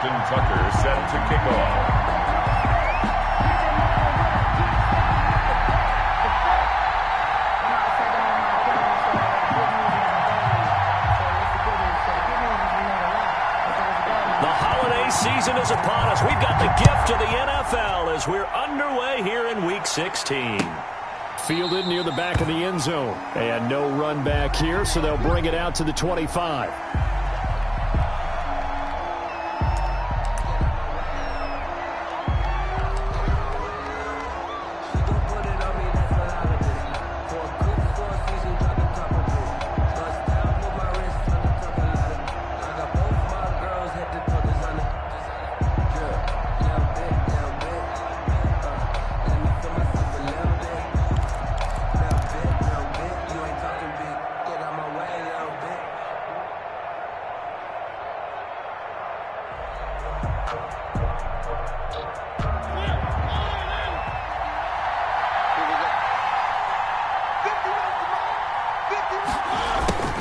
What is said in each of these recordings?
Ashton Tucker set to kick off. Season is upon us. We've got the gift of the NFL as we're underway here in Week 16. Fielded near the back of the end zone. And no run back here, so they'll bring it out to the 25.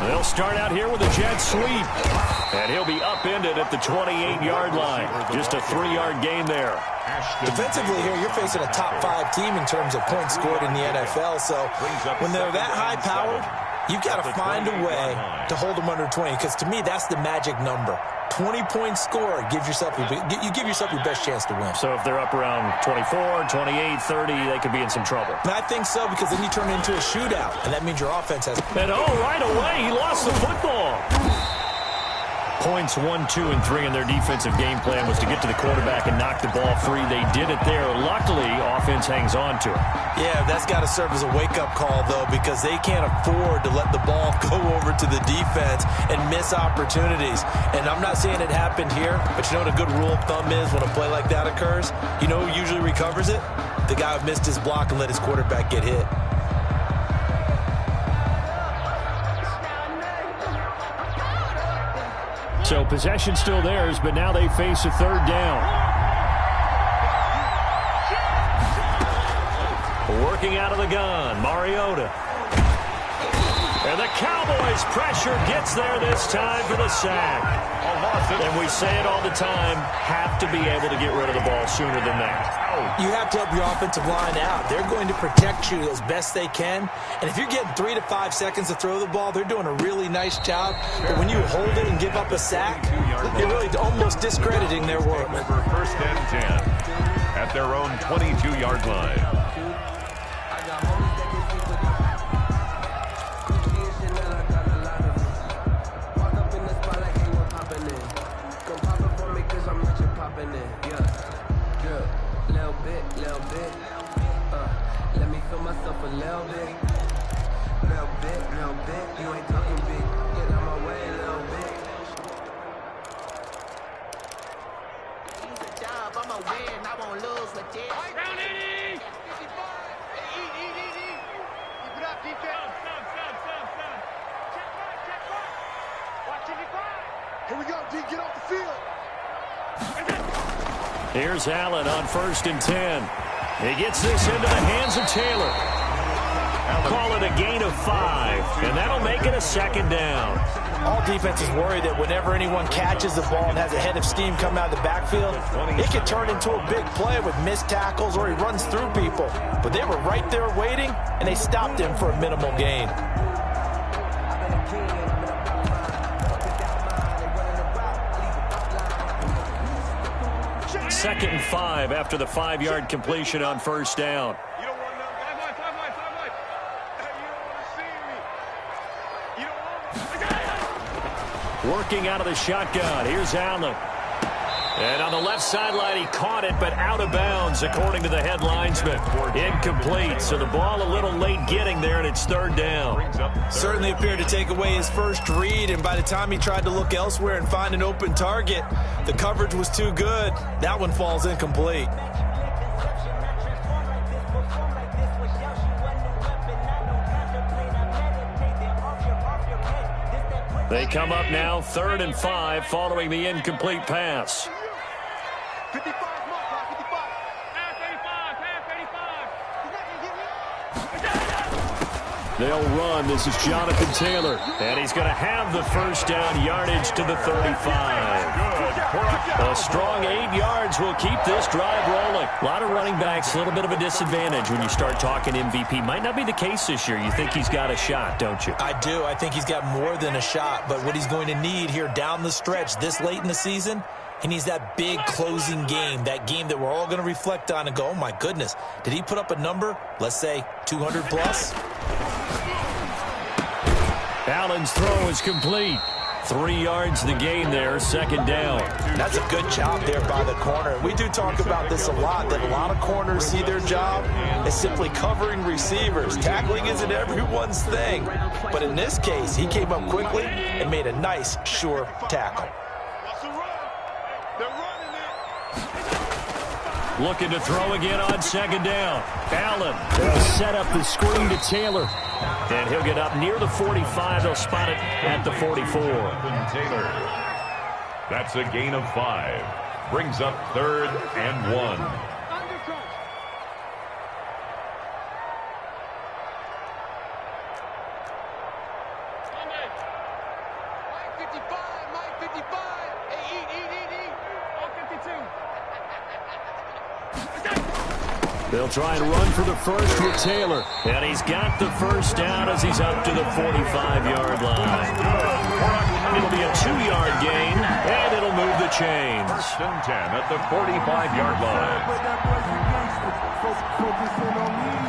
They'll start out here with a jet sweep. And he'll be upended at the 28-yard line. Just a 3-yard gain there. Defensively here, you're facing a top-5 team in terms of points scored in the NFL. So when they're that high-powered, you've got to find a way to hold them under 20. Because to me, that's the magic number. 20 points scored, you give yourself your best chance to win. So if they're up around 24, 28, 30, they could be in some trouble. And I think so, because then you turn it into a shootout, and that means your offense has... And right away, he lost the football. Points 1, 2, and 3 in their defensive game plan was to get to the quarterback and knock the ball free. They did it there. Luckily, offense hangs on to it. Yeah, that's got to serve as a wake-up call, though, because they can't afford to let the ball go over to the defense and miss opportunities. And I'm not saying it happened here, but you know what a good rule of thumb is when a play like that occurs? You know who usually recovers it? The guy who missed his block and let his quarterback get hit. So possession still theirs, but now they face a third down. Working out of the gun, Mariota. And the Cowboys' pressure gets there this time for the sack. And we say it all the time, have to be able to get rid of the ball sooner than that. You have to help your offensive line out. They're going to protect you as best they can. And if you're getting 3 to 5 seconds to throw the ball, they're doing a really nice job. But when you hold it and give up a sack, you're really almost discrediting their work. First and 10 at their own 22-yard line. Here we go, D, get off the field. Here's Allen on 1st and 10. He gets this into the hands of Taylor. Call it a gain of 5, and that'll make it a 2nd down. All defenses worry that whenever anyone catches the ball and has a head of steam come out of the backfield, it could turn into a big play with missed tackles or he runs through people. But they were right there waiting, and they stopped him for a minimal gain. Second and 5 after the 5-yard completion on 1st down. You don't want to know. 5 wide. You don't want to see me. You don't want Working out of the shotgun. Here's Allen. And on the left sideline, he caught it, but out of bounds, according to the head linesman. Incomplete, so the ball a little late getting there, and it's 3rd down. Certainly appeared to take away his first read, and by the time he tried to look elsewhere and find an open target, the coverage was too good. That one falls incomplete. They come up now 3rd and 5 following the incomplete pass. 55, come on, 55. Pass 35, pass 35. They'll run. This is Jonathan Taylor. And he's going to have the first down yardage to the 35. A strong 8 yards will keep this drive rolling. A lot of running backs, a little bit of a disadvantage when you start talking MVP. Might not be the case this year. You think he's got a shot, don't you? I do. I think he's got more than a shot. But what he's going to need here down the stretch this late in the season, he needs that big closing game, that game that we're all going to reflect on and go, oh, my goodness, did he put up a number, let's say 200 plus? Allen's throw is complete. 3 yards the gain there, second down. That's a good job there by the corner. We do talk about this a lot, that a lot of corners see their job as simply covering receivers. Tackling isn't everyone's thing. But in this case, he came up quickly and made a nice, sure tackle. Looking to throw again on second down. Allen will set up the screen to Taylor. And he'll get up near the 45. They'll spot it at the 44. Taylor. That's a gain of 5. Brings up 3rd and 1. They'll try and run for the first with Taylor. And he's got the first down as he's up to the 45-yard line. It'll be a 2-yard gain, and it'll move the chains. 1st and 10 at the 45-yard line.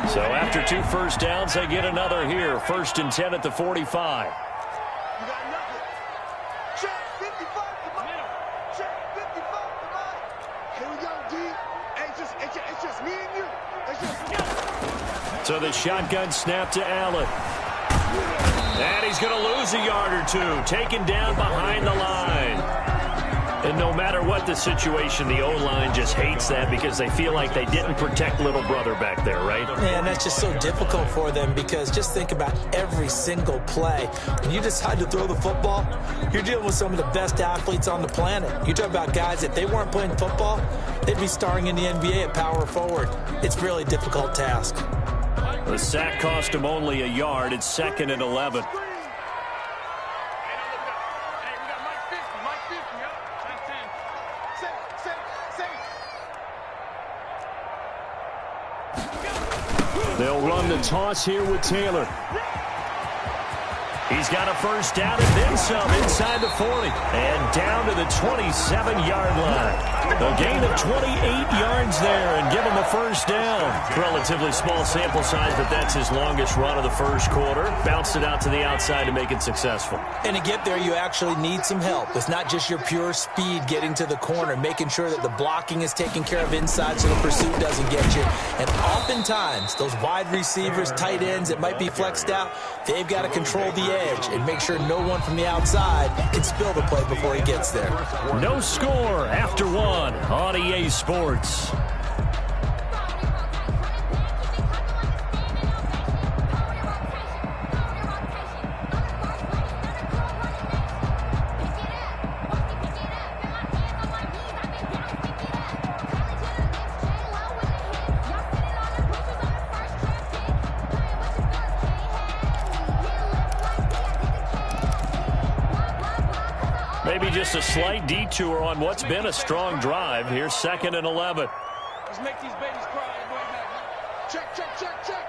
So after 2 first downs, they get another here. 1st and 10 at the 45. So the shotgun snap to Allen. And he's going to lose a yard or 2. Taken down behind the line. And no matter what the situation, the O-line just hates that because they feel like they didn't protect little brother back there, right? Yeah, and that's just so difficult for them because just think about every single play. When you decide to throw the football, you're dealing with some of the best athletes on the planet. You talk about guys, if they weren't playing football, they'd be starring in the NBA at power forward. It's a really difficult task. The sack cost him only a yard. It's 2nd and 11. They'll run the toss here with Taylor. He's got a first down and then some inside the 40. And down to the 27-yard line. A gain of 28 yards there and give him a first down. Relatively small sample size, but that's his longest run of the first quarter. Bounced it out to the outside to make it successful. And to get there, you actually need some help. It's not just your pure speed getting to the corner, making sure that the blocking is taken care of inside so the pursuit doesn't get you. And oftentimes, those wide receivers, tight ends that might be flexed out, they've got to control the edge and make sure no one from the outside can spill the play before he gets there. No score after 1 on EA Sports. Maybe just a slight detour on what's been a strong drive. Here's 2nd and 11. Let's make these babies cry. Check, check, check, check.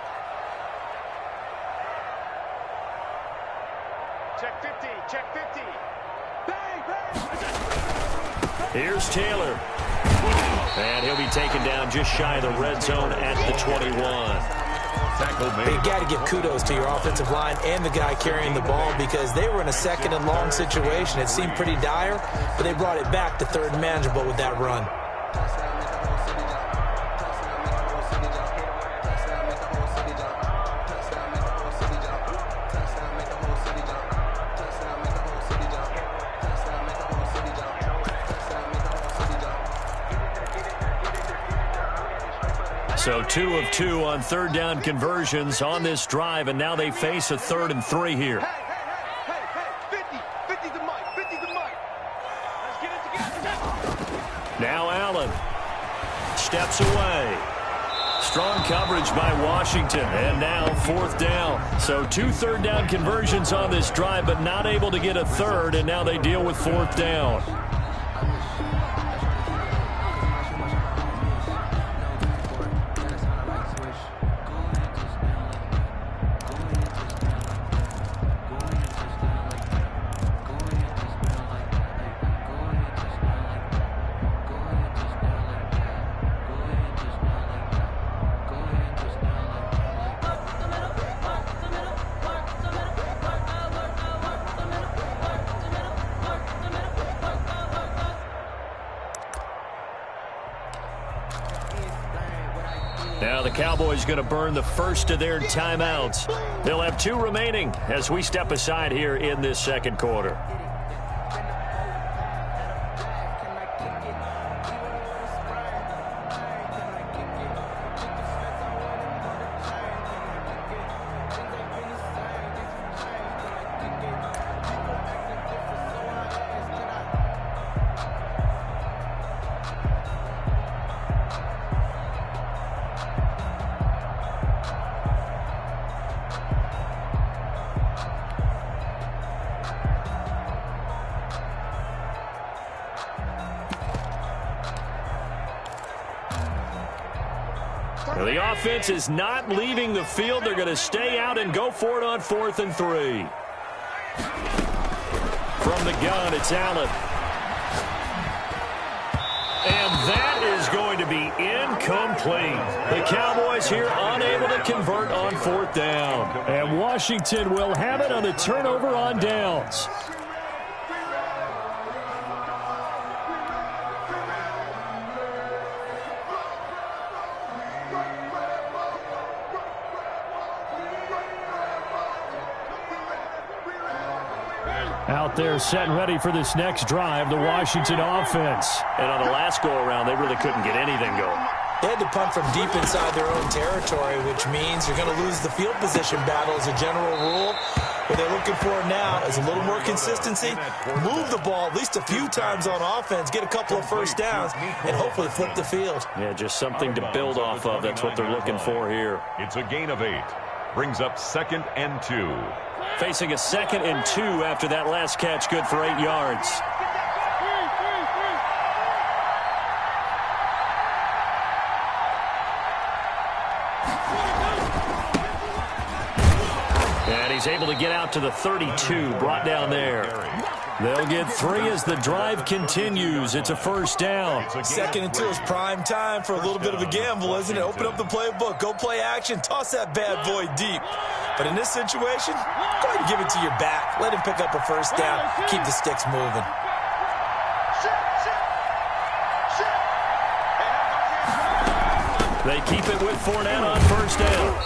Check 50, check 50. Bang, bang. Here's Taylor. And he'll be taken down just shy of the red zone at the 21. You got to give kudos to your offensive line and the guy carrying the ball because they were in a 2nd and long situation. It seemed pretty dire, but they brought it back to 3rd and manageable with that run. So 2 of 2 on 3rd down conversions on this drive, and now they face a 3rd and 3 here. Hey, 50 the mic, 50 the mic. Let's get it together. Now Allen steps away. Strong coverage by Washington, and now 4th down. So 2 third-down conversions on this drive, but not able to get a third, and now they deal with 4th down. Now the Cowboys going to burn the first of their timeouts. They'll have 2 remaining as we step aside here in this second quarter. The offense is not leaving the field. They're going to stay out and go for it on 4th and 3. From the gun, it's Allen. And that is going to be incomplete. The Cowboys here unable to convert on 4th down. And Washington will have it on the turnover on downs. Out there set and ready for this next drive, the Washington offense. And on the last go-around, they really couldn't get anything going. They had to punt from deep inside their own territory, which means you're going to lose the field position battle as a general rule. What they're looking for now is a little more consistency, move the ball at least a few times on offense, get a couple of first downs, and hopefully flip the field. Yeah, just something to build off of. That's what they're looking for here. It's a gain of 8. Brings up 2nd and 2. Facing a 2nd and 2 after that last catch, good for 8 yards. And he's able to get out to the 32, brought down there. They'll get 3 as the drive continues. It's a first down. 2nd and 2 is prime time for a little bit of a gamble, isn't it? Open up the playbook, go play action, toss that bad boy deep. But in this situation, go ahead and give it to your back. Let him pick up a first down. Keep the sticks moving. They keep it with Fournette on first down.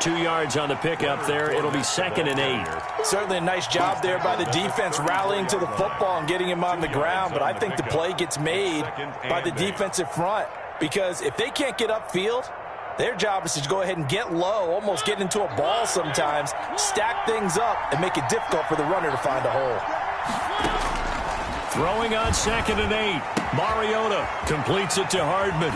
2 yards on the pickup there. It'll be 2nd and 8. Certainly a nice job there by the defense rallying to the football and getting him on the ground. But I think the play gets made by the defensive front. Because if they can't get upfield, their job is to go ahead and get low, almost get into a ball sometimes, stack things up, and make it difficult for the runner to find a hole. Throwing on 2nd and 8. Mariota completes it to Hardman.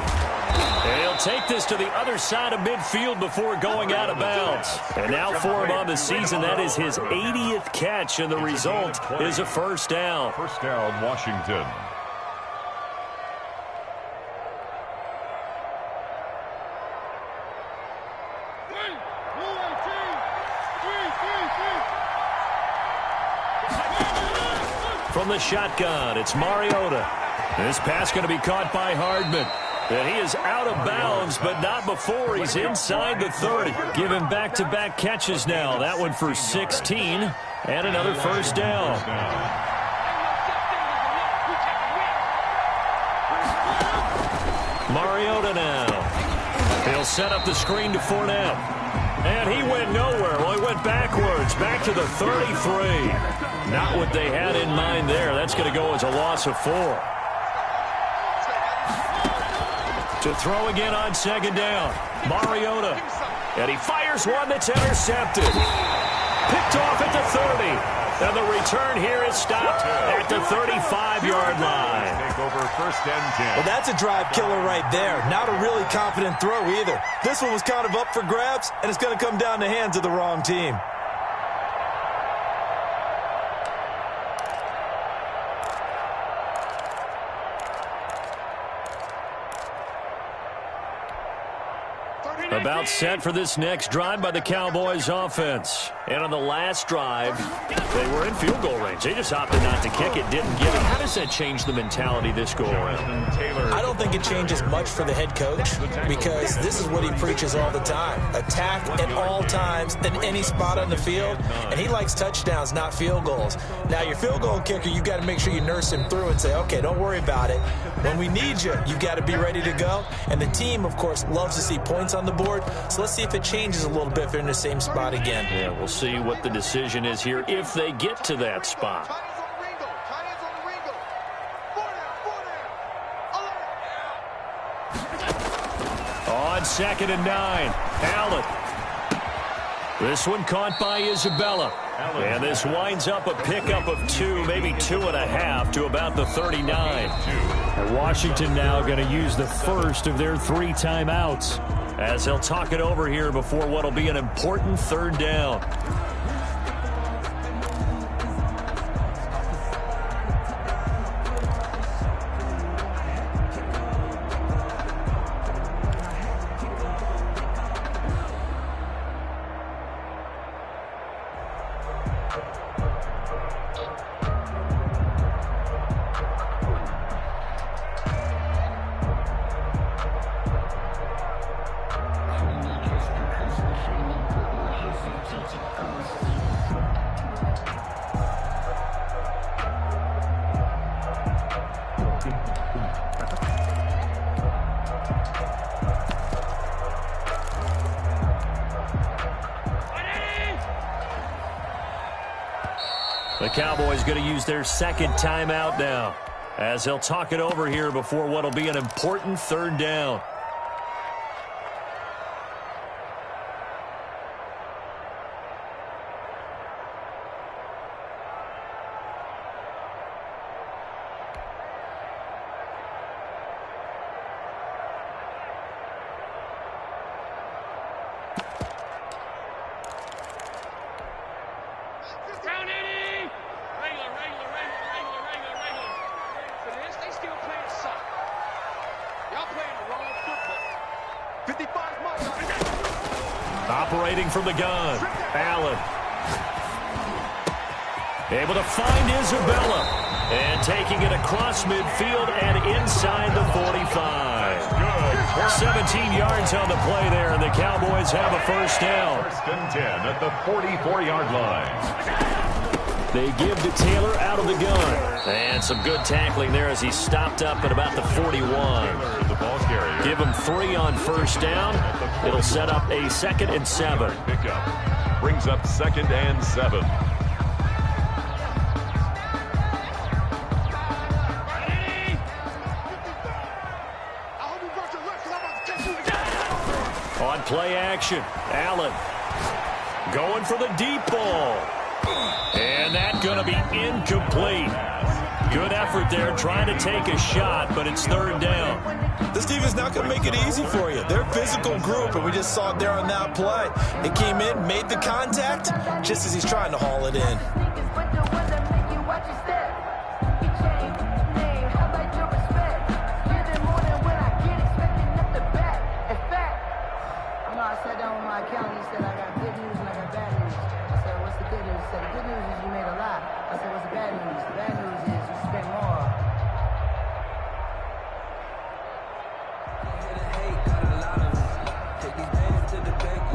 And he'll take this to the other side of midfield before going out of bounds. And now for him on the season, that is his 80th catch, and the result is a first down. First down, Washington. From the shotgun, it's Mariota. This pass going to be caught by Hardman. And he is out of bounds, but not before he's inside the 30. Giving back-to-back catches now. That one for 16, and another first down. Mariota now. He'll set up the screen to Fournette. And he went nowhere. Well, he went backwards, back to the 33. Not what they had in mind there. That's going to go as a loss of 4. To throw again on 2nd down. Mariota. And he fires one that's intercepted. Picked off at the 30. And the return here is stopped at the 35-yard line. Take over 1st and 10. Well, that's a drive killer right there. Not a really confident throw either. This one was kind of up for grabs, and it's going to come down the hands of the wrong team. About set for this next drive by the Cowboys offense. And on the last drive, they were in field goal range. They just opted not to kick it, didn't get it. How does that change the mentality this go around? I don't think it changes much for the head coach because this is what he preaches all the time. Attack at all times in any spot on the field, and he likes touchdowns, not field goals. Now, your field goal kicker, you got to make sure you nurse him through and say, okay, don't worry about it. When we need you, you got to be ready to go. And the team, of course, loves to see points on the board. So let's see if it changes a little bit if they're in the same spot again. Yeah, we'll see what the decision is here if they get to that spot. On 2nd and 9, Allen. This one caught by Isabella. And this winds up a pickup of 2, maybe 2.5 to about the 39. And Washington now going to use the first of their 3 timeouts, as they'll talk it over here before what will be an important 3rd down. The Cowboys going to use their 2nd timeout now, as they'll talk it over here before what will be an important 3rd down. Operating from the gun, Allen. Able to find Isabella. And taking it across midfield and inside the 45. 17 yards on the play there, and the Cowboys have a 1st down. 1st and 10 at the 44-yard line. They give to Taylor out of the gun. And some good tackling there as he stopped up at about the 41. Give him 3 on 1st down. It'll set up a 2nd and 7. Pickup brings up 2nd and 7. On play action, Allen going for the deep ball. And that's going to be incomplete. Good effort there trying to take a shot, but it's 3rd down. This team is not going to make it easy for you. They're a physical group, and we just saw it there on that play. It came in, made the contact, just as he's trying to haul it in.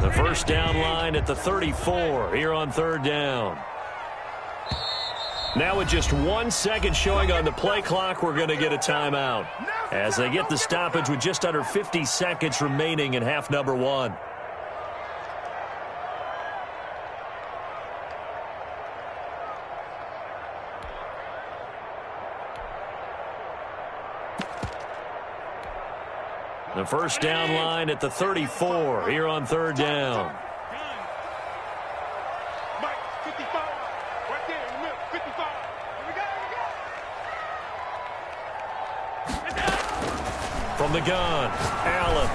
The 1st down line at the 34 here on 3rd down. Now with just 1 second showing on the play clock, we're going to get a timeout as they get the stoppage with just under 50 seconds remaining in half number 1. The 1st down line at the 34 here on 3rd down. Mike, 55, right there in the From the gun, Allen.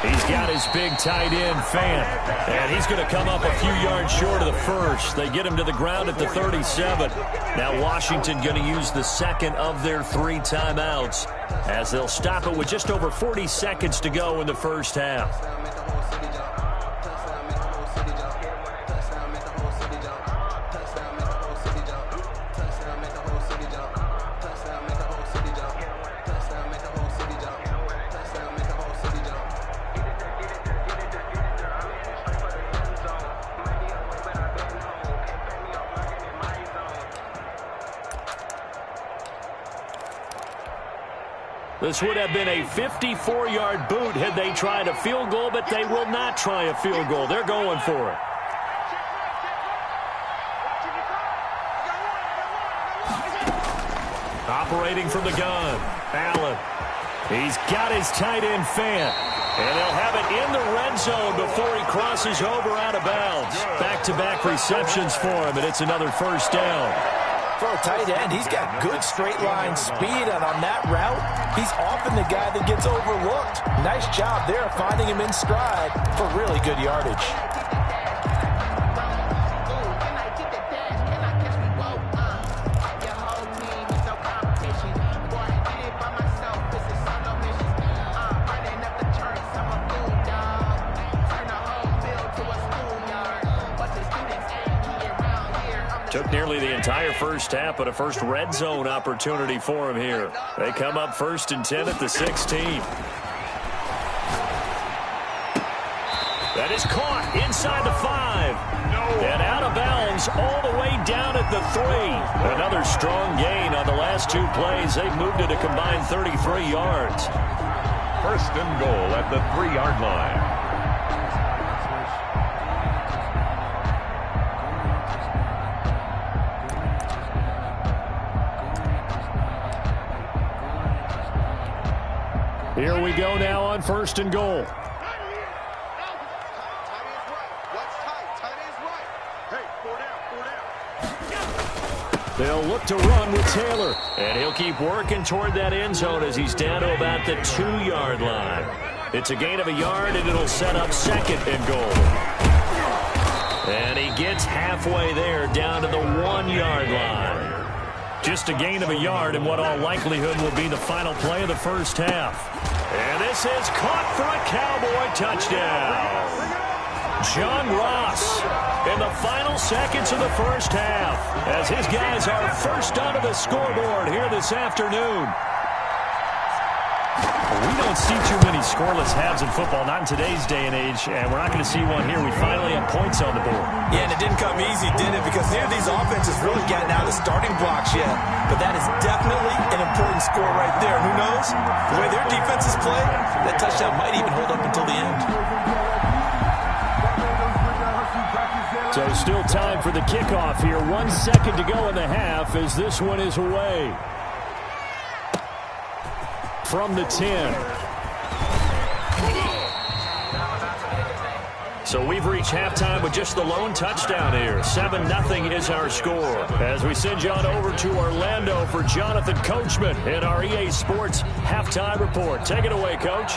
He's got his big tight end, Fant. And he's going to come up a few yards short of the first. They get him to the ground at the 37. Now Washington going to use the second of their 3 timeouts as they'll stop it with just over 40 seconds to go in the first half. This would have been a 54-yard boot had they tried a field goal, but they will not try a field goal. They're going for it. Operating from the gun, Allen. He's got his tight end, Fant. And they'll have it in the red zone before he crosses over out of bounds. Back-to-back receptions for him, and it's another first down. For a tight end, he's got good straight-line speed, and on that route, he's often the guy that gets overlooked. Nice job there finding him in stride for really good yardage. Took nearly the entire first half, but a first red zone opportunity for him here. They come up 1st and 10 at the 16. That is caught inside the 5. And out of bounds all the way down at the 3. Another strong gain on the last 2 plays. They've moved it a combined 33 yards. 1st and goal at the 3-yard line. Here we go now on 1st and goal. They'll look to run with Taylor. And he'll keep working toward that end zone as he's down to about the 2-yard line. It's a gain of a yard, and it'll set up 2nd and goal. And he gets halfway there down to the 1-yard line. Just a gain of a yard in what all likelihood will be the final play of the first half. And this is caught for a Cowboy touchdown. John Ross in the final seconds of the first half as his guys are first onto the scoreboard here this afternoon. We don't see too many scoreless halves in football, not in today's day and age, and we're not going to see one here. We finally have points on the board. Yeah, and it didn't come easy, did it? Because neither of these offenses really gotten out of the starting blocks yet. But that is definitely an important score right there. Who knows? The way their defenses play, that touchdown might even hold up until the end. So still time for the kickoff here. 1 second to go in the half as this one is away. From the 10. So we've reached halftime with just the lone touchdown here. 7-0 is our score. As we send you on over to Orlando for Jonathan Coachman in our EA Sports Halftime Report. Take it away, Coach.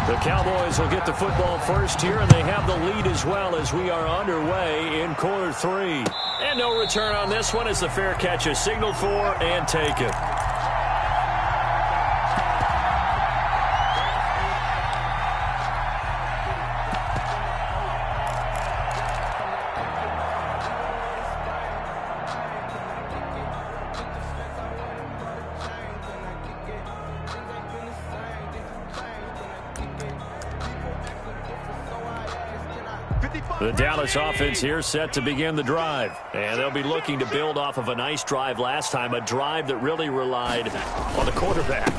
The Cowboys will get the football first here, and they have the lead as well as we are underway in quarter 3. And no return on this one as the fair catch is signaled for and taken. The Dallas offense here set to begin the drive. And they'll be looking to build off of a nice drive last time, a drive that really relied on the quarterback.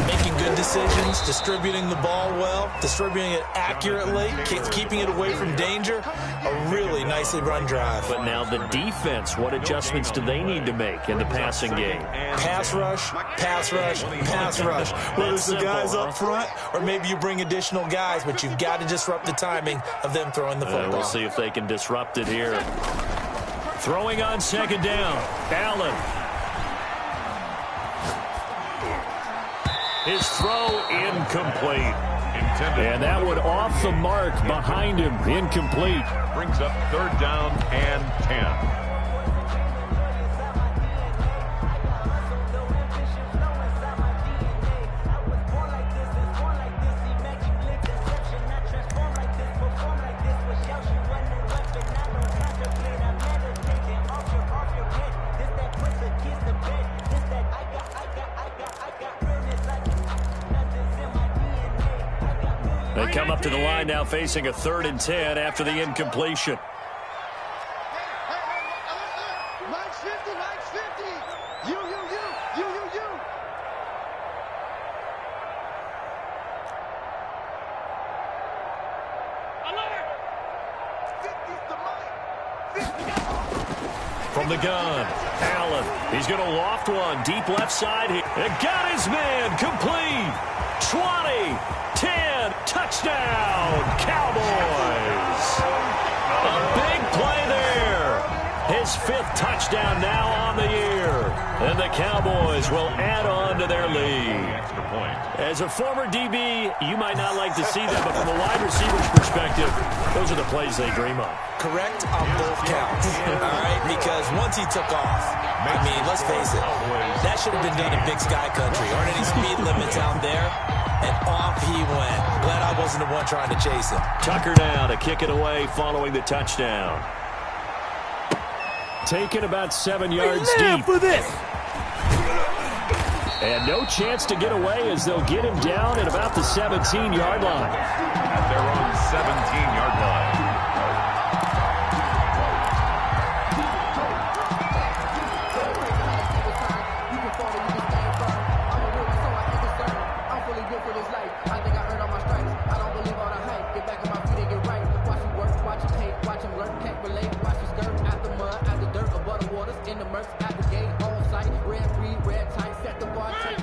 Making good decisions, distributing the ball well, distributing it accurately, keeping it away from danger. A really nicely run drive. But now the defense, what adjustments do they need to make in the passing game? Pass rush, pass rush, pass rush. Whether it's the guys up front or maybe you bring additional guys, but you've got to disrupt the timing of them throwing the football. We'll see if they can disrupt it here. Throwing on second down. Allen. His throw incomplete. And that one off the mark behind him. Incomplete. Brings up third down and 10. They come up to the line now facing a 3rd and 10 after the incompletion. Mike's 50, Mike's 50. You. Alert! 50's the Mike. From the gun, Allen. He's going to loft one. Deep left side. It got his man. Complete. 20, 10, touchdown, Cowboys. A big play there. His 5th touchdown now on the year. And the Cowboys will add on to their lead. Extra point. As a former DB, you might not like to see that, but from a wide receiver's perspective, those are the plays they dream of. Correct on both counts, all right? Because once he took off, I mean, let's face it, that should have been done in Big Sky Country. Aren't any speed limits out there? And off he went. Glad I wasn't the one trying to chase him. Tucker now to kick it away following the touchdown. Taken about 7 yards deep. For this. And no chance to get away as they'll get him down at about the 17-yard line. At their own 17-yard line.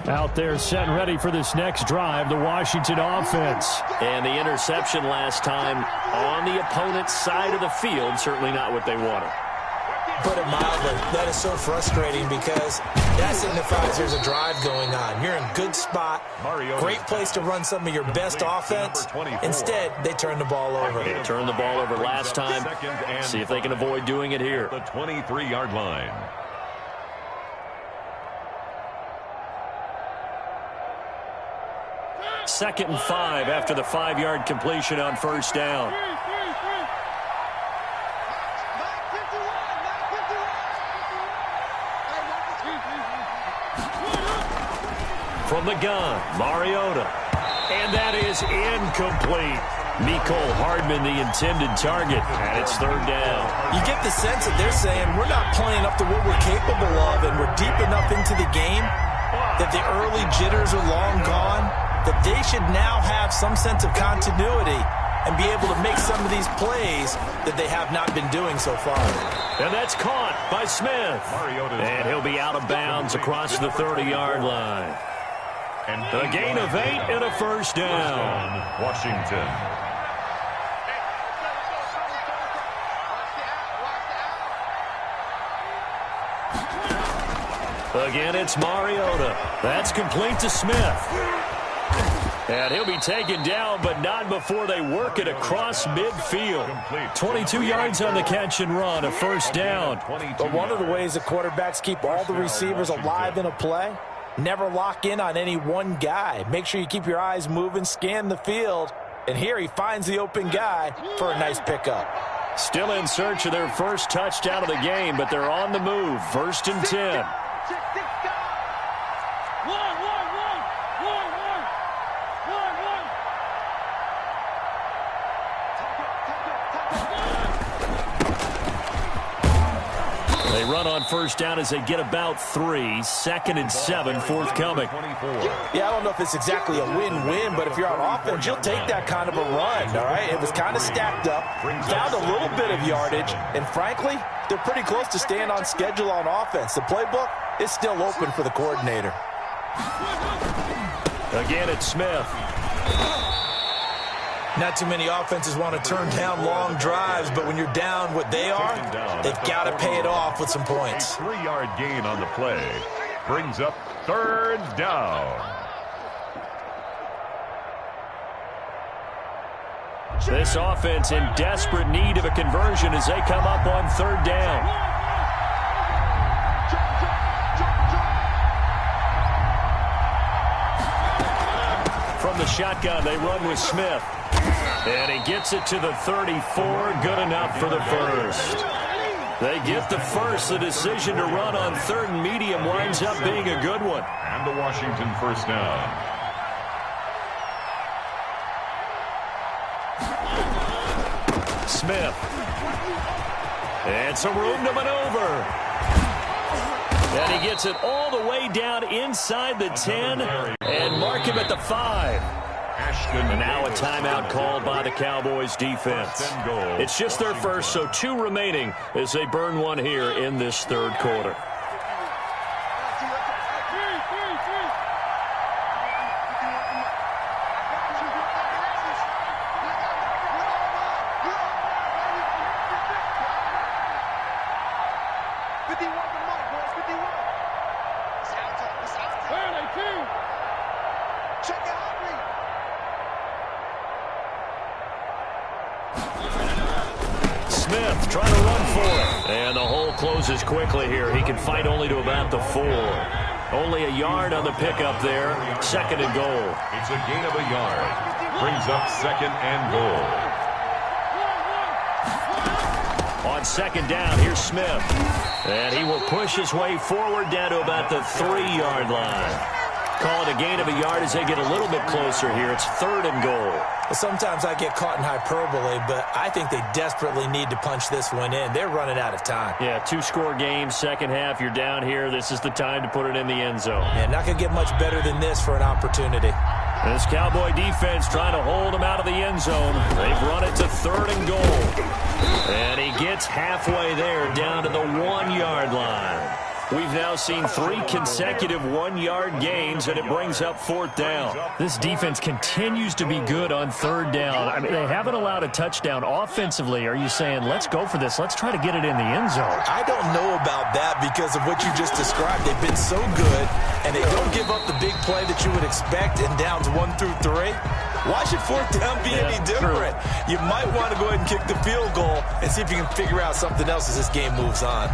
Out there set and ready for this next drive, the Washington offense. And the interception last time on the opponent's side of the field, certainly not what they wanted. Put it mildly, that is so frustrating because that signifies there's a drive going on. You're in a good spot, great place to run some of your best offense. Instead, they turn the ball over. They turned the ball over last time. See if they can avoid doing it here. The 23-yard line. Second and 5 after the 5-yard completion on first down. From the gun, Mariota. And that is incomplete. Mecole Hardman, the intended target, and it's third down. You get the sense that they're saying we're not playing up to what we're capable of, and we're deep enough into the game that the early jitters are long gone, that they should now have some sense of continuity and be able to make some of these plays that they have not been doing so far. And that's caught by Smith. And he'll be out of bounds across the 30-yard line. And a gain of 8 and a first down. Washington. Again, it's Mariota. That's complete to Smith. And he'll be taken down, but not before they work it across midfield. 22 yards on the catch and run, a first down. But one of the ways that quarterbacks keep all the receivers alive in a play, never lock in on any one guy. Make sure you keep your eyes moving, scan the field. And here he finds the open guy for a nice pickup. Still in search of their first touchdown of the game, but they're on the move. First and 10. They run on first down as they get about 3. Second and 7 forthcoming. Yeah, I don't know if it's exactly a win-win, but if you're on offense, you'll take that kind of a run, all right? It was kind of stacked up, found a little bit of yardage, and frankly, they're pretty close to staying on schedule on offense. The playbook is still open for the coordinator. Again, it's Smith. Not too many offenses want to turn down long drives, but when you're down what they are, they've got to pay it off with some points. A 3-yard gain on the play brings up third down. This offense in desperate need of a conversion as they come up on third down. From the shotgun, they run with Smith. And he gets it to the 34. Good enough for the first. They get the first. The decision to run on third and medium winds up being a good one. And the Washington first down. Smith. And some room to maneuver. And he gets it all the way down inside the 10 and mark him at the 5. And now a timeout called by the Cowboys defense. It's just their first, so 2 remaining as they burn one here in this third quarter. Smith trying to run for it. And the hole closes quickly here. He can fight only to about the 4. Only a yard on the pickup there. Second and goal. It's a gain of a yard. Brings up second and goal. On second down, here's Smith. And he will push his way forward down to about the 3-yard line. Call it a gain of a yard as they get a little bit closer here. It's third and goal. Sometimes I get caught in hyperbole, but I think they desperately need to punch this one in. They're running out of time. Yeah, 2-score game, second half, you're down here. This is the time to put it in the end zone. Yeah, not going to get much better than this for an opportunity. This Cowboy defense trying to hold him out of the end zone. They've run it to third and goal. And he gets halfway there down to the 1-yard line. We've now seen 3 consecutive 1-yard gains, and it brings up fourth down. This defense continues to be good on third down. I mean, they haven't allowed a touchdown offensively. Are you saying, let's go for this, let's try to get it in the end zone? I don't know about that because of what you just described. They've been so good, and they don't give up the big play that you would expect in downs 1 through 3. Why should fourth down be any different? True. You might want to go ahead and kick the field goal and see if you can figure out something else as this game moves on.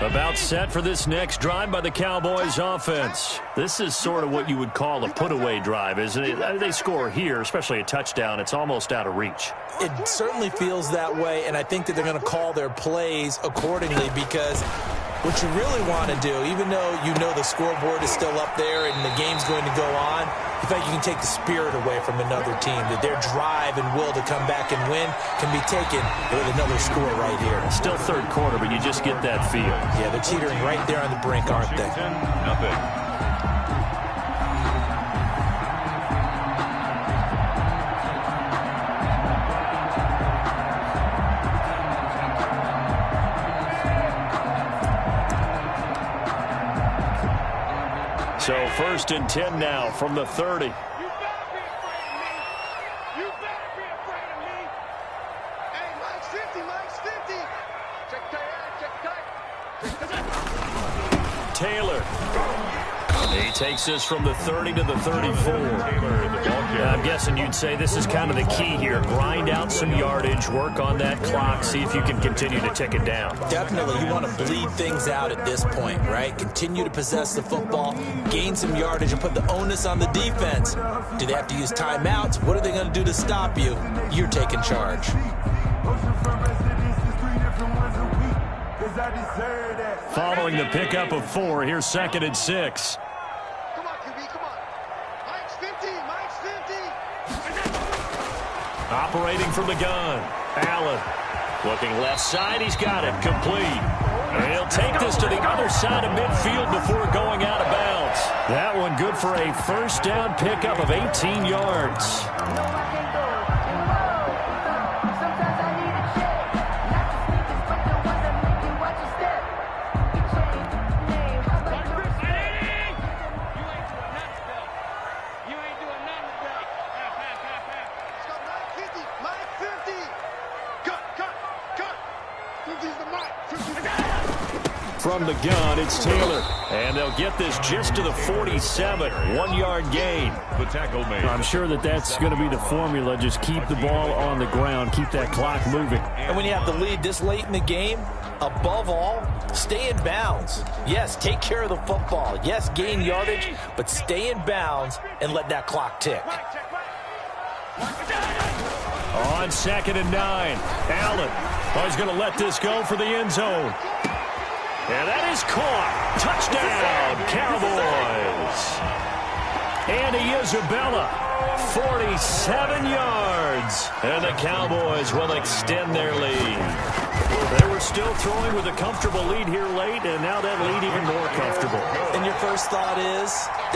About set for this next drive by the Cowboys offense. This is sort of what you would call a put-away drive, isn't it? They score here, especially a touchdown. It's almost out of reach. It certainly feels that way, and I think that they're going to call their plays accordingly because what you really want to do, even though you know the scoreboard is still up there and the game's going to go on, in fact, you can take the spirit away from another team, that their drive and will to come back and win can be taken with another score right here. Still third quarter, but you just get that feel. Yeah, they're teetering right there on the brink, aren't they? Nothing. So first and 10 now from the 30. You better be afraid of me. You better be afraid of me. Hey, Mike's 50, Mike's 50. Check tight, Taylor. He takes this from the 30 to the 34. I'm guessing you'd say this is kind of the key here. Grind out some yardage, work on that clock, see if you can continue to tick it down. Definitely. You want to bleed things out at this point, right? Continue to possess the football, gain some yardage, and put the onus on the defense. Do they have to use timeouts? What are they going to do to stop you? You're taking charge. Following the pickup of 4, here's second and 6. Come on, QB, come on. Mike's 50, Mike's 50. Operating from the gun. Allen. Looking left side, he's got it. Complete. And he'll take this to the other side of midfield before going out of bounds. out. That one good for a first down pickup of 18 yards. From the gun, it's Taylor. And they'll get this just to the 47. 1-yard gain. The tackle made. I'm sure that's going to be the formula. Just keep the ball on the ground. Keep that clock moving. And when you have the lead this late in the game, above all, stay in bounds. Yes, take care of the football. Yes, gain yardage, but stay in bounds and let that clock tick. On 2nd and 9, Allen is going to let this go for the end zone. And that is caught. Touchdown, Cowboys. Andy Isabella, 47 yards. And the Cowboys will extend their lead. They were still throwing with a comfortable lead here late, and now that lead even more comfortable. And your first thought is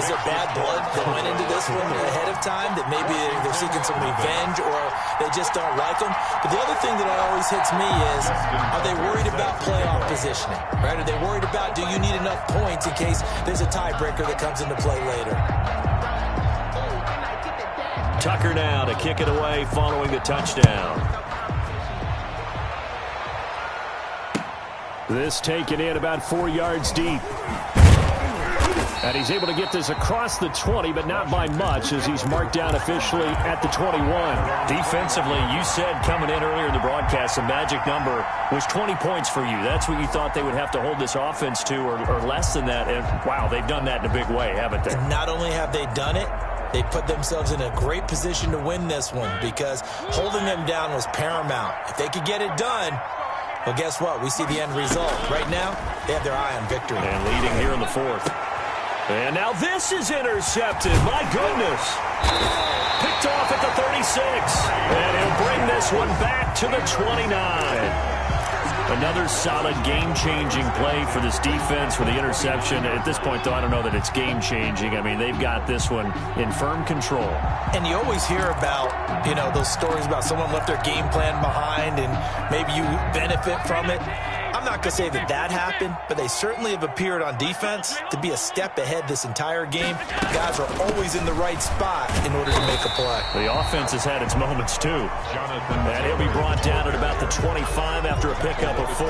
there bad blood that went into this one ahead of time, that maybe they're seeking some revenge or they just don't like them? But the other thing that always hits me is, are they worried about playoff positioning? Right? Are they worried about, do you need enough points in case there's a tiebreaker that comes into play later? Tucker now to kick it away following the touchdown. This taken in about 4 yards deep. And he's able to get this across the 20, but not by much, as he's marked down officially at the 21. Defensively, you said coming in earlier in the broadcast, the magic number was 20 points for you. That's what you thought they would have to hold this offense to, or less than that. And, wow, they've done that in a big way, haven't they? And not only have they done it, they put themselves in a great position to win this one, because holding them down was paramount. If they could get it done, well, guess what? We see the end result. Right now, they have their eye on victory. And leading here in the 4th. And now this is intercepted. My goodness. Picked off at the 36. And he'll bring this one back to the 29. Another solid game-changing play for this defense for the interception. At this point, though, I don't know that it's game-changing. I mean, they've got this one in firm control. And you always hear about, those stories about someone left their game plan behind and maybe you benefit from it. I'm not going to say that happened, but they certainly have appeared on defense to be a step ahead this entire game. Guys are always in the right spot in order to make a play. The offense has had its moments, too. And he'll be brought down at about the 25 after a pickup of 4.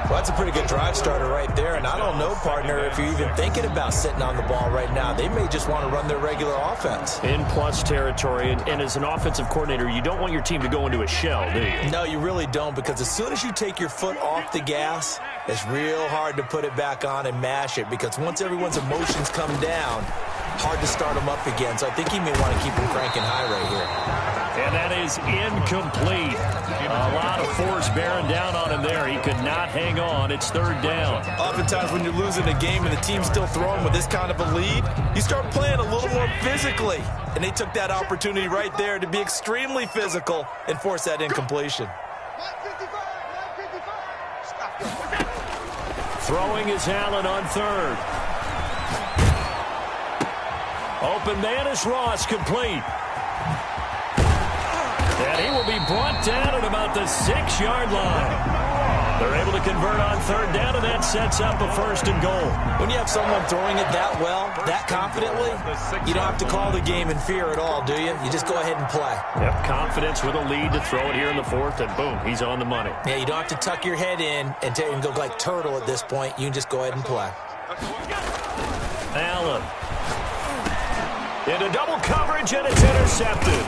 Well, that's a pretty good drive starter right there, and I don't know, partner, if you're even thinking about sitting on the ball right now. They may just want to run their regular offense. In plus territory, and as an offensive coordinator, you don't want your team to go into a shell, do you? No, you really don't, because as soon as you take your foot off the gas, it's real hard to put it back on and mash it, because once everyone's emotions come down, hard to start them up again. So I think he may want to keep them cranking high right here. And that is incomplete. A lot of force bearing down on him there. He could not hang on. It's 3rd down. Oftentimes when you're losing a game and the team's still throwing with this kind of a lead, you start playing a little more physically. And they took that opportunity right there to be extremely physical and force that incompletion. Throwing is Allen on 3rd. Open man is Ross, complete. And he will be brought down at about the 6-yard line. They're able to convert on 3rd down, and that sets up a 1st and goal. When you have someone throwing it that well, that confidently, you don't have to call the game in fear at all, do you? You just go ahead and play. Yep, confidence with a lead to throw it here in the 4th, and boom, he's on the money. Yeah, you don't have to tuck your head in and go like turtle at this point. You can just go ahead and play. Allen. Into double coverage, and it's intercepted.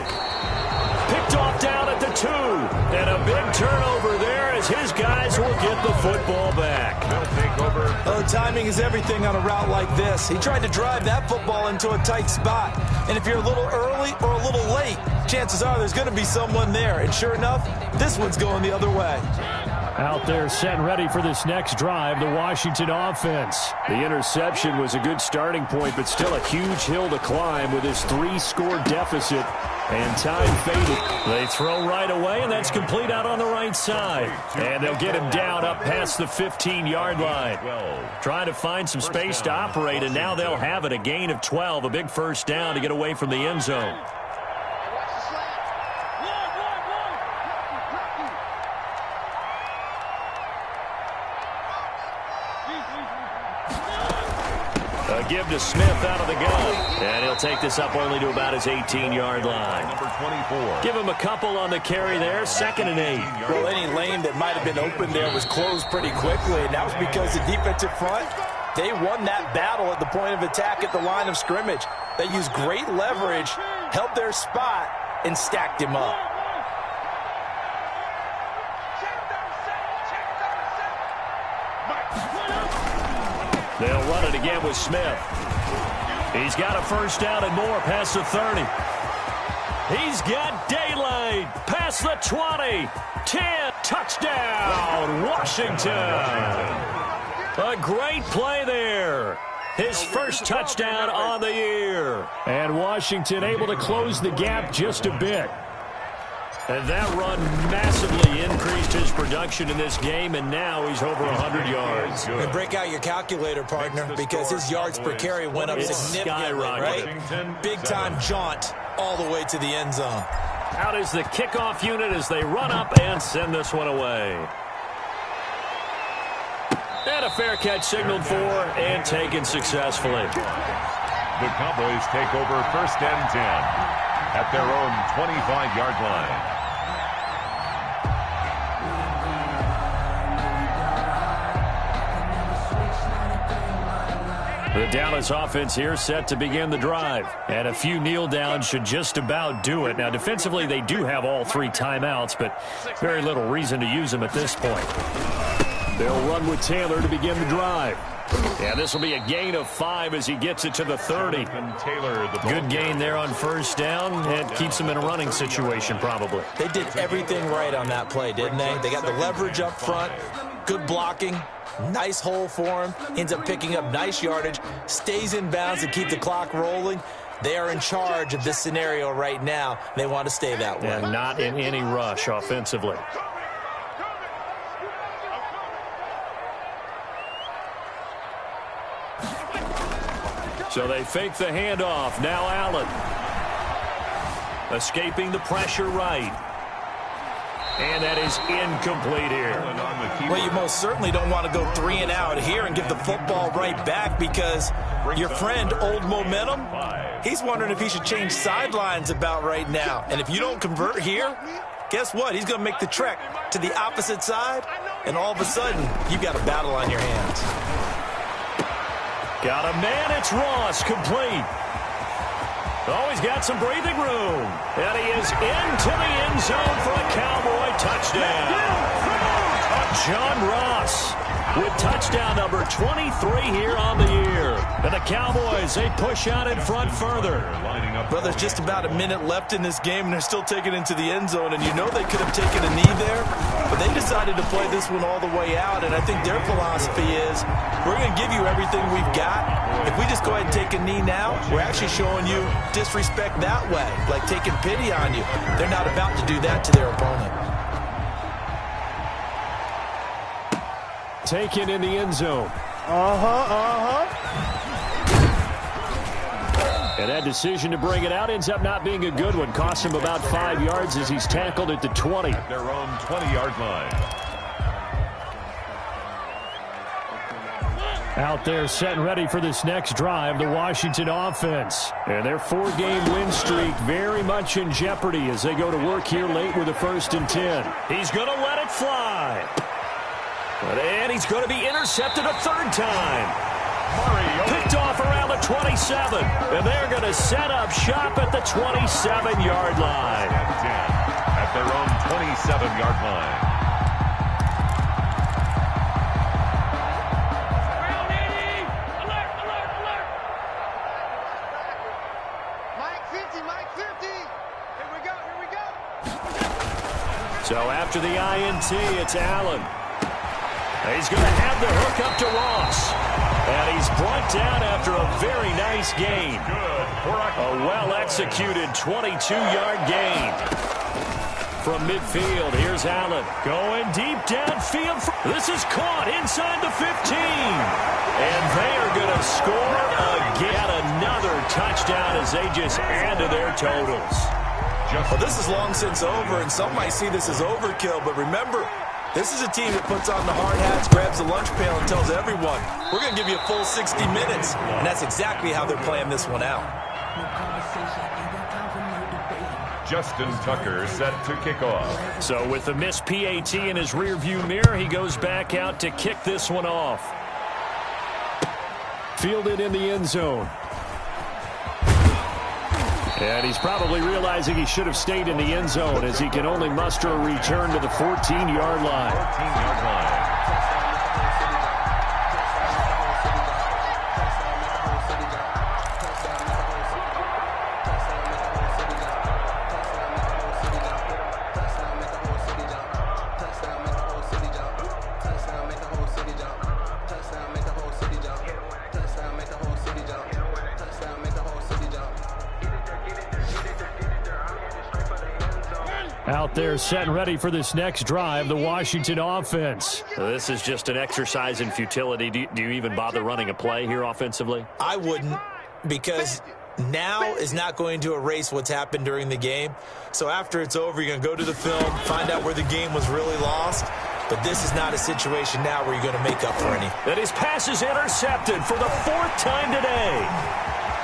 Picked off down at the 2. And a big turnover there as his guys will get the football back. They'll take over. Oh, timing is everything on a route like this. He tried to drive that football into a tight spot. And if you're a little early or a little late, chances are there's going to be someone there. And sure enough, this one's going the other way. Out there set and ready for this next drive, the Washington offense. The interception was a good starting point, but still a huge hill to climb with his 3-score deficit. And time faded. They throw right away, and that's complete out on the right side. And they'll get him down up past the 15-yard line. Trying to find some space to operate, and now they'll have it. A gain of 12, a big first down to get away from the end zone. A give to Smith out of the gun. And he'll take this up only to about his 18-yard line. Number 24. Give him a couple on the carry there. 2nd and 8. Well, any lane that might have been open there was closed pretty quickly, and that was because the defensive front, they won that battle at the point of attack at the line of scrimmage. They used great leverage, held their spot, and stacked him up. They'll run it again with Smith. He's got a first down and more past the 30. He's got daylight past the 20. 10, touchdown, Washington. A great play there. His first touchdown on the year. And Washington able to close the gap just a bit. And that run massively increased his production in this game, and now he's over 100 yards. And break out your calculator, partner, because his yards per carry went up significantly, right? Big-time jaunt all the way to the end zone. Out is the kickoff unit as they run up and send this one away. And a fair catch signaled for and taken successfully. The Cowboys take over 1st and 10 at their own 25-yard line. The Dallas offense here set to begin the drive. And a few kneel downs should just about do it. Now, defensively, they do have all 3 timeouts, but very little reason to use them at this point. They'll run with Taylor to begin the drive. Yeah, this will be a gain of 5 as he gets it to the 30. Good gain there on first down, and keeps him in a running situation probably. They did everything right on that play, didn't they? They got the leverage up front, good blocking, nice hole for him, ends up picking up nice yardage, stays in bounds to keep the clock rolling. They are in charge of this scenario right now. They want to stay that way. And not in any rush offensively. So they fake the handoff. Now Allen. Escaping the pressure right. And that is incomplete here. Well, you most certainly don't want to go 3 and out here and give the football right back, because your friend, Old Momentum, he's wondering if he should change sidelines about right now. And if you don't convert here, guess what? He's going to make the trek to the opposite side, and all of a sudden, you've got a battle on your hands. Got a man, it's Ross, complete. Oh, he's got some breathing room. And he is into the end zone for a Cowboy touchdown. John Ross with touchdown number 23 here on the year. And the Cowboys, they push out in front further. Well, there's just about a minute left in this game, and they're still taking it into the end zone. And you know they could have taken a knee there, but they decided to play this one all the way out. And I think their philosophy is, we're going to give you everything we've got. If we just go ahead and take a knee now, we're actually showing you disrespect that way, like taking pity on you. They're not about to do that to their opponent. Taken in the end zone. And that decision to bring it out ends up not being a good one. Costs him about 5 yards as he's tackled at the 20. Their own 20-yard line. Out there set and ready for this next drive, the Washington offense. And their 4-game win streak very much in jeopardy as they go to work here late with a 1st and 10. He's going to let it fly. And he's going to be intercepted a 3rd time. Picked off around the 27. And they're going to set up shop at the 27-yard line. At their own 27-yard line. So after the INT, it's Allen. He's going to have the hook up to Ross. And he's brought down after a very nice gain. A well-executed 22-yard gain. From midfield, here's Allen. Going deep downfield. This is caught inside the 15. And they are going to score again. Another touchdown as they just add to their totals. Well, this is long since over, and some might see this as overkill. But remember, this is a team that puts on the hard hats, grabs the lunch pail, and tells everyone, we're going to give you a full 60 minutes. And that's exactly how they're playing this one out. Justin Tucker set to kick off. So with the missed PAT in his rearview mirror, he goes back out to kick this one off. Fielded in the end zone. And he's probably realizing he should have stayed in the end zone as he can only muster a return to the 14-yard line. 14-yard line. Out there set and ready for this next drive, the Washington offense. This is just an exercise in futility. Do you even bother running a play here offensively? I wouldn't, because now is not going to erase what's happened during the game. So after it's over, you're going to go to the film, find out where the game was really lost. But this is not a situation now where you're going to make up for any. And his pass is intercepted for the 4th time today.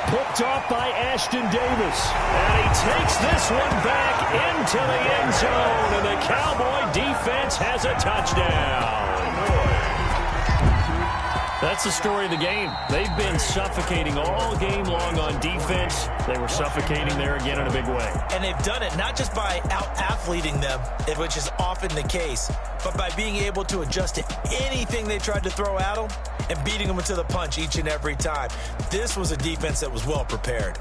Picked off by Ashton Davis. And he takes this one back into the end zone. And the Cowboy defense has a touchdown. That's the story of the game. They've been suffocating all game long on defense. They were suffocating there again in a big way. And they've done it not just by out-athleting them, which is often the case, but by being able to adjust to anything they tried to throw at them and beating them to the punch each and every time. This was a defense that was well prepared.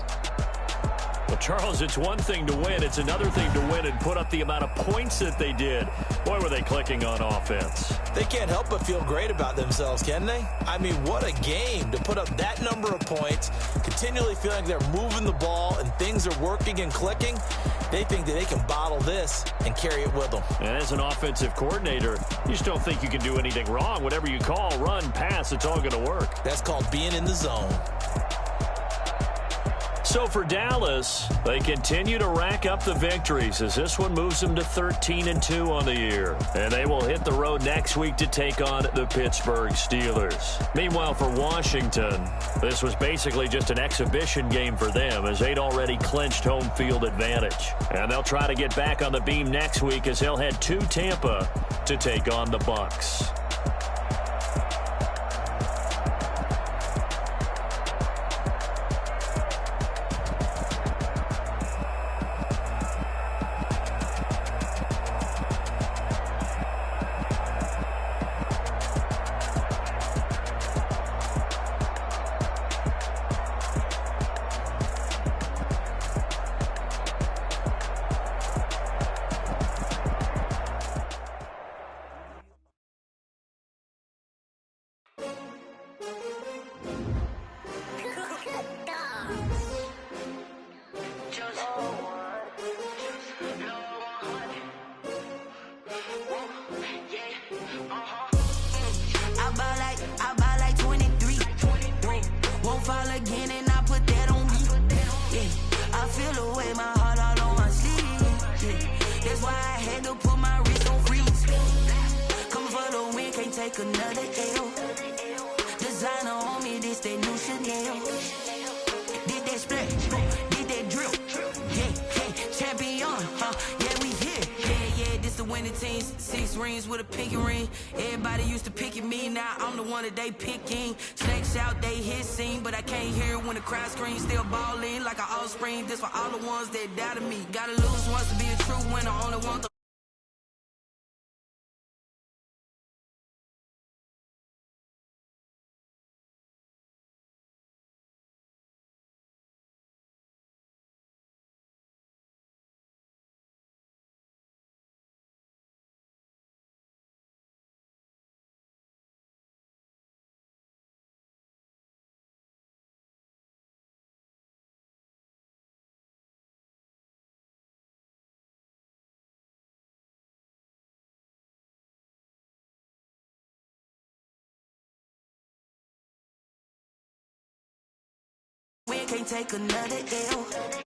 Well, Charles, it's one thing to win. It's another thing to win and put up the amount of points that they did. Boy, were they clicking on offense. They can't help but feel great about themselves, can they? I mean, what a game to put up that number of points, continually feeling like they're moving the ball and things are working and clicking. They think that they can bottle this and carry it with them. And as an offensive coordinator, you just don't think you can do anything wrong. Whatever you call, run, pass, it's all going to work. That's called being in the zone. So for Dallas, they continue to rack up the victories as this one moves them to 13-2 on the year. And they will hit the road next week to take on the Pittsburgh Steelers. Meanwhile, for Washington, this was basically just an exhibition game for them as they'd already clinched home field advantage. And they'll try to get back on the beam next week as they'll head to Tampa to take on the Bucs. They picking snakes out, they hissing, but I can't hear when the crowd screams. Still balling like an offspring. This for all the ones that doubted me. Gotta lose once to be a true winner. Only one. can't take another L.